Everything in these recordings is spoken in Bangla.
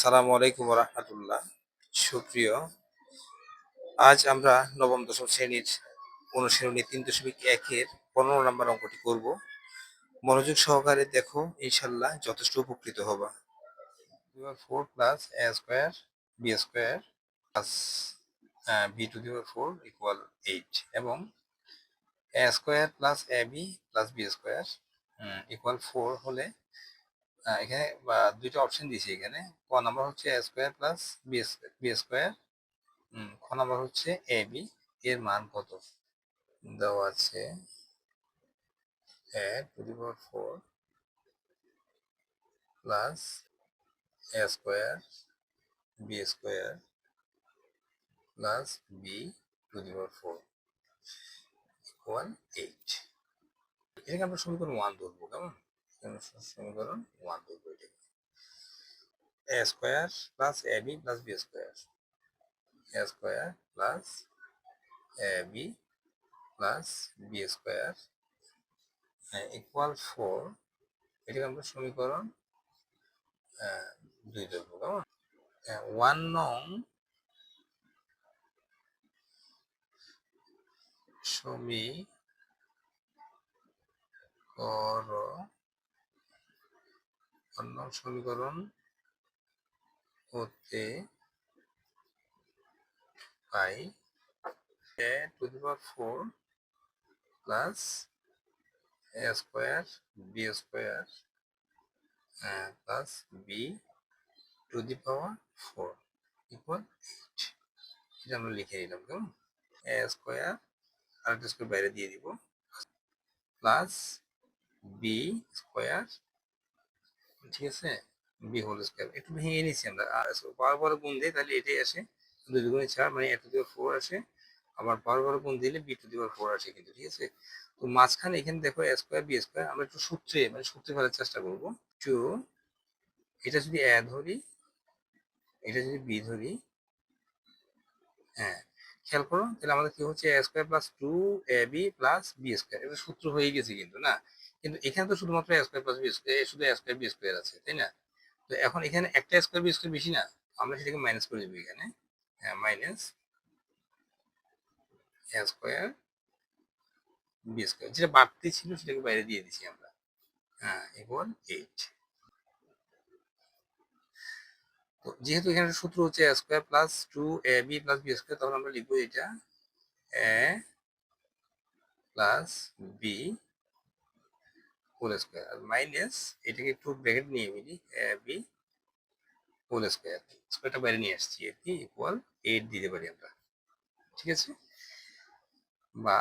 আসসালামু আলাইকুম রহমতুল্লাহ। সুপ্রিয়, আজ আমরা নবম দশম শ্রেণীর অনুশীলনী 3.1-এর 15 নম্বর অঙ্কটি করব। মনোযোগ সহকারে দেখো, ইনশাল্লাহ যথেষ্ট উপকৃত হবা। 4 plus a square b square plus b to the power 4 equal 8 এবং a square plus ab plus b square equal 4 হলে এখানে দুইটা অপশন দিয়েছি। এখানে ক নাম্বার হচ্ছে a square plus b square, খ নাম্বার হচ্ছে এ বি, এর মান কত দেওয়া আছে। a to the power 4 plus a square b square plus b to the power 4 equal 8। এটাকে আমরা সমীকরণ 1 ধরবো। কেমন? সমীকরণ 1 ধরবো। এটাকে a square plus ab plus b square, a square plus ab plus b square equal 4। এটাকে আমরা সমীকরণ 2 ধরবো। কেমন? 1 নং সমীকরণ হতে পাই a to the power 4 plus a square b square plus b to the power 4 equal 8। এটা আমরা লিখে নিলাম। কেমন? a স্কোয়ার আর একটা স্কোয়ার বাইরে দিয়ে দিব প্লাস b স্কোয়ার, ঠিক আছে, বি হোল স্কোয়ার একটু ভেঙে নিচ্ছি আমরা। আর পাওয়ার পরে গুণ দিই তাহলে এটাই আসে, 2 দুগুণে 4 মানে a টু দি পাওয়ার 4 আসে। আবার পাওয়ার পরে গুণ দিলে b টু দি পাওয়ার 4 আসে কিন্তু, ঠিক আছে। তো মাঝখানে এখানে দেখো a স্কোয়ার b স্কোয়ার, আমরা একটু সূত্রে ফেলার চেষ্টা করব। টু, এটা যদি a ধরি, এটা যদি b ধরি, হ্যাঁ খেয়াল করো, তাহলে আমাদের কি হচ্ছে a square plus 2ab plus b square. এটা সূত্র হয়ে গেছে কিন্তু না, কিন্তু এখানে তো শুধুমাত্র a square plus b square, শুধু a স্কোয়ার b স্কোয়ার আছে, তাই না? তো এখন এখানে একটা স্কোয়ার বি স্কোয়ার বেশি না, আমরা সেটাকে মাইনাস করে দেবো এখানে। মাইনাস এ স্কোয়ার বি স্কোয়ার, যেটা বাড়তি ছিল সেটাকে বাইরে দিয়ে দিচ্ছি আমরা। ইকুয়াল 8। তো যেহেতু এখানে সূত্র হচ্ছে a square plus 2ab plus B square, তখন আমরা লিখবো এটা a plus b whole square আর মাইনাস, এটাকে একটু ব্র্যাকেট নিয়ে মিলি, এ বি হোল স্কোয়ার, স্কোয়ারটা বাইরে নিয়ে আসছি আর কি, ইকুয়াল 8 দিতে পারি আমরা, ঠিক আছে। বা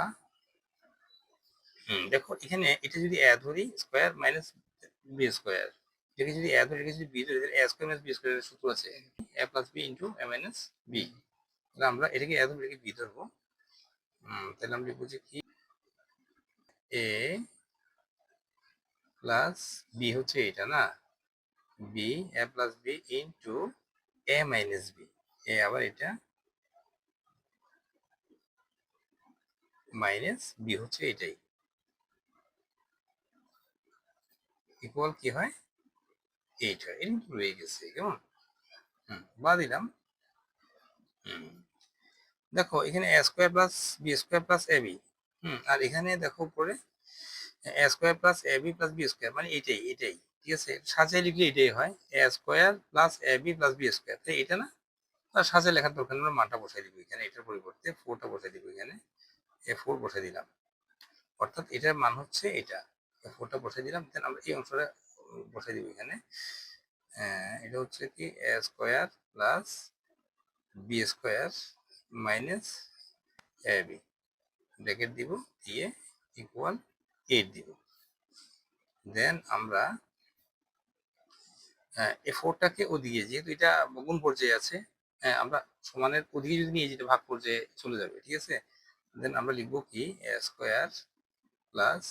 দেখো এখানে এটা যদি এ ধরি, স্কোয়ার মাইনাস বি স্কোয়ার, এটাকে যদি এ ধরি, এটাকে যদি বি ধরি, এ স্কোয়ার মাইনাস বি স্কোয়ারের সূত্র আছে এ প্লাস বি ইন্টু এ মাইনাস বি। তাহলে আমরা এটাকে এ ধরবো, এটাকে বি ধরবো। তাহলে আমরা লিখবো যে কি এ প্লাস বি হচ্ছে এটা না, B A plus B into A minus B, এ আবার এটা মাইনাস বি হচ্ছে এটাই, ইকুয়াল কি হয় 8 হয়। এটা কিন্তু রয়ে গেছে। কেমন? বা দিলাম। দেখো এখানে a square plus B square plus a b, আর এখানে দেখো উপরে a square plus a b plus B square, মানে এটাই, ঠিক আছে। সাজিয়ে লিখলে এটাই হয়, a square plus a b plus B square, তাই এটা না, আর সাজিয়ে লেখার দরকার আমরা মানটা বসাই দিব এখানে, এটার পরিবর্তে 4টা বসাই দিব এখানে, এ 4 বসাই দিলাম, অর্থাৎ এটার মান হচ্ছে এটা, 4টা বসাই দিলাম। দেন আমরা এই অংশটা বসাই দিব এখানে, এটা হচ্ছে কি a square plus B square minus a b, bracket দিব, দিয়ে ইকুয়াল 8 দিব। দেন আমরা এই 4টাকে ওদিকে, যেহেতু এটা গুণ পর্যায়ে আছে, আমরা সমানের ওদিকে যদি নিয়ে যেতে ভাগ পর্যায়ে চলে যাবে, ঠিক আছে। দেন আমরা লিখবো কি a square plus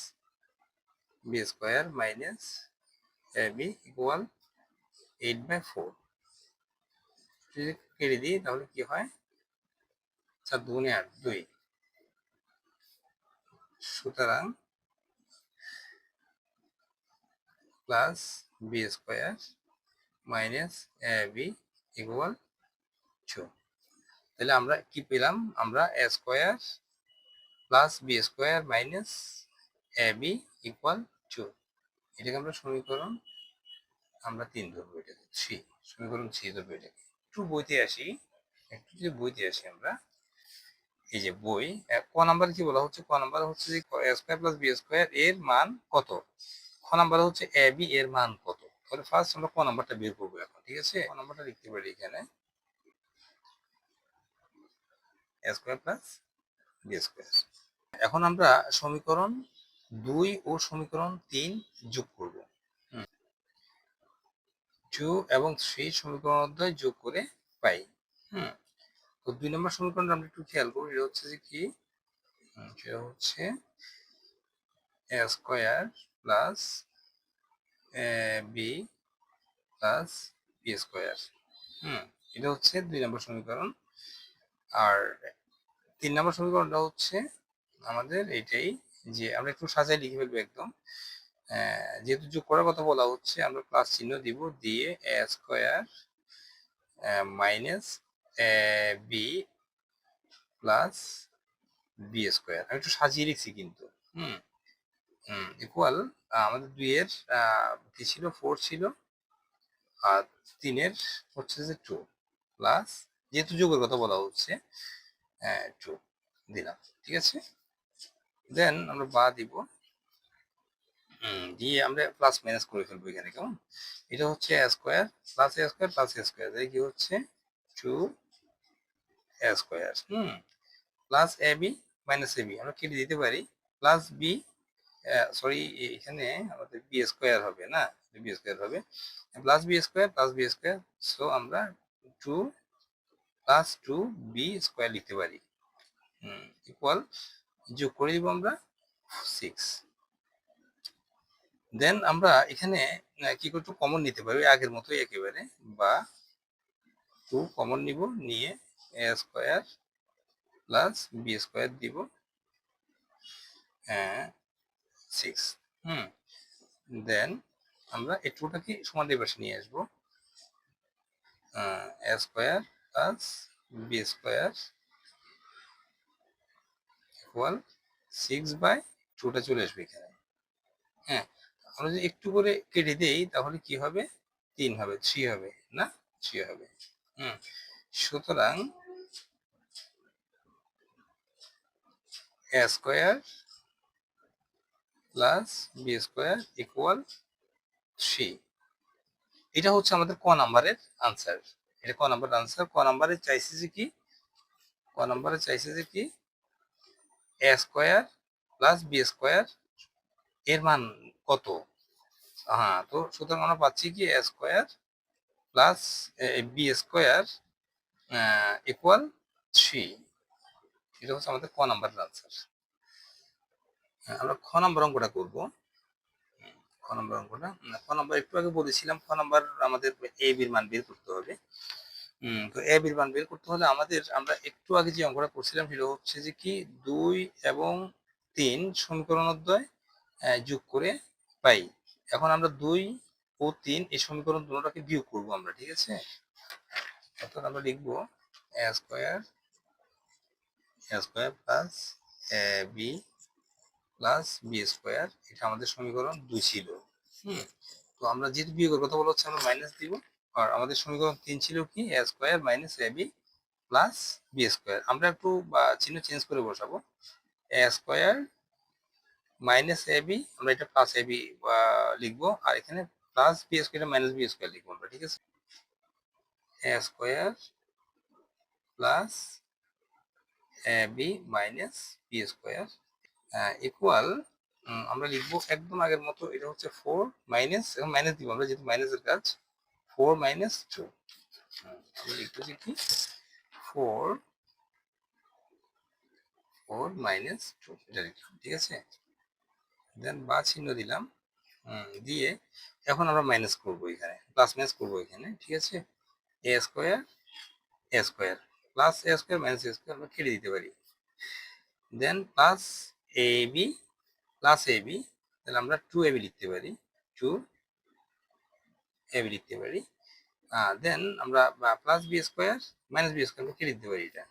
B square minus a b equal 8/4। যদি কেটে দিই তাহলে কি হয়, 4 দুগুণে 8, 2, সুতরাং plus B square minus a b equal 2। তাহলে আমরা কি পেলাম? আমরা a square plus b square minus ab equal 2। এটাকে আমরা সমীকরণ 3 ধরবো, এটাকে 3, সমীকরণ 3 ধরবো এটাকে। একটু বইতে আসি, আমরা এই যে বই ক নাম্বার কি বলা হচ্ছে? ক নাম্বার হচ্ছে যে a square plus b square এর মান কত। খ নাম্বার হচ্ছে ab এর মান কত। তাহলে ফার্স্ট আমরা ক নাম্বারটা বের করবো এখন, ঠিক আছে? ক নাম্বারটা লিখতে পারি এখানে a square plus b square. এখন আমরা সমীকরণ 2 ও সমীকরণ 3 যোগ করব। 2 এবং 3 সমীকরণ অধ্যায় যোগ করে পাই। তো 2 নম্বর সমীকরণটা আমরা একটু খেয়াল করি। এটা হচ্ছে যে কি, সেটা হচ্ছে a square plus b plus b square. এটা হচ্ছে 2 নম্বর সমীকরণ। আর 3 নম্বর সমীকরণটা হচ্ছে আমাদের এইটাই, যে আমরা একটু সাজায় লিখে ফেলবো একদম। যেহেতু যোগ করার কথা বলা হচ্ছে, আমরা প্লাস চিহ্ন দিব, দিয়ে a square minus B plus B square. আমি একটু সাজিয়ে লিখছি কিন্তু। ইকুয়াল আমাদের 2 এর কি ছিল, 4 ছিল, আর 3 এর হচ্ছে যে 2, প্লাস যেহেতু যোগের কথা বলা হচ্ছে 2 দিলাম, ঠিক আছে? দেন আমরা বা দিব, দিয়ে আমরা প্লাস মাইনাস করে ফেলবো এখানে, কেমন? এটা হচ্ছে a square plus a square plus a square, তাই কি হচ্ছে 2a square, plus ab minus ab আমরা কেটে দিতে পারি, প্লাস b, সরি এখানে আমাদের বি স্কয়ার হবে না, বি স্কয়ার হবে, plus B square plus B square. So আমরা 2 প্লাস 2b স্কয়ার লিখতে পারি, ইকুয়াল যোগ করে দিব আমরা 6। দেন আমরা এখানে কি করতে, কমন নিতে পারি আগের মতোই একেবারে, বা 2 কমন নিব, নিয়ে a square plus B square দিব 6। দেন আমরা এই 2টাকে সমান পাশে নিয়ে আসবো, a square plus B square equal 6/2টা চলে আসবে এখানে। আমরা যদি একটু করে কেটে দেই তাহলে কি হবে, 3 হবে, 3 হবে না, 3 হবে। সুতরাং a square plus B square equal 3। এটা হচ্ছে আমাদের ক নাম্বারের আনসার। এটা ক নাম্বারের আনসার। ক নাম্বারে চাইছে যে কি, a square plus B square এর মান কত। তো সুতরাং আমরা পাচ্ছি কি a square plus B square equal 3। এটা হচ্ছে আমাদের ক নাম্বারের আনসার। আমরা খ নাম্বার অঙ্কটা করবো। খ নাম্বার একটু আগে বলেছিলাম, খ নাম্বার আমাদের এ বির মান বের করতে হবে। তো এ বির মান বের করতে হলে আমরা একটু আগে যে অঙ্কটা করছিলাম সেটা হচ্ছে যে কি, 2 এবং 3 সমীকরণ অধ্যায় যোগ করে পাই। এখন আমরা 2 ও 3 এই সমীকরণ দুটোটাকে বিয়োগ করব আমরা, ঠিক আছে? অর্থাৎ আমরা লিখবো a square plus B plus B square. এটা আমাদের সমীকরণ 2 ছিল। তো আমরা যেহেতু বিয়োগের কথা বলা হচ্ছে, আমরা মাইনাস দিব। আর আমাদের সমীকরণ 3 ছিল কি, a square minus ab plus B square. আমরা একটু চিহ্ন চেঞ্জ করে বসাবো, a স্কয়ার মাইনাস ab, আমরা এটা প্লাস ab লিখবো, আর এখানে plus B square minus B square লিখবো আমরা, ঠিক আছে? a square plus ab minus B square equal, আমরা লিখবো একদম আগের মতো, এটা হচ্ছে 4 মাইনাস, এখন মাইনাস দিব আমরা যেহেতু মাইনাসের কাজ, 4 মাইনাস 2। আমরা লিখতেছি কি 4 মাইনাস 2, এটা লিখলাম, ঠিক আছে? দেন বা চিহ্ন দিলাম, দিয়ে এখন আমরা মাইনাস করবো এখানে, প্লাস মাইনাস করবো এখানে, ঠিক আছে? a square plus a square minus a square আমরা কেটে দিতে পারি। দেন প্লাস ab প্লাস ab, তাহলে আমরা 2ab লিখতে পারি, 2ab লিখতে পারি। দেন আমরা plus B square minus B square কেটে দিতে পারি এটা।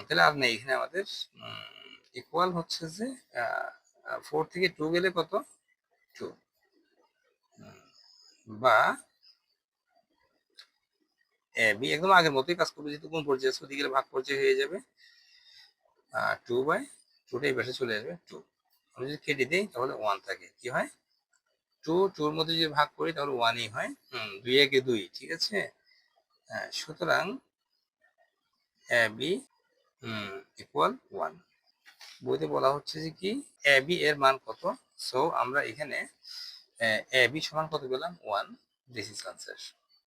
তাহলে আর নেই এখানে আমাদের ইকুয়াল হচ্ছে যে 4 থেকে 2 গেলে কত 2, বা বি একদম আগের মতোই কাজ করবে, যেহেতু কোন পর্যায়ে আছে ওদিকে ভাগ পর্যায়ে হয়ে যাবে 2/2 এই পাশে চলে আসবে 2। আমি যদি কেটে দিই তাহলে 1 থাকে, কি হয় 2 মধ্যে যদি ভাগ করি তাহলে 1ই হয়। 2 একে 2, ঠিক আছে। সুতরাং এ বি ইকুয়াল 1। বইতে বলা হচ্ছে যে কি এ বি এর মান কত। সো আমরা এখানে এ বি সমান কত পেলাম 1। This is answer.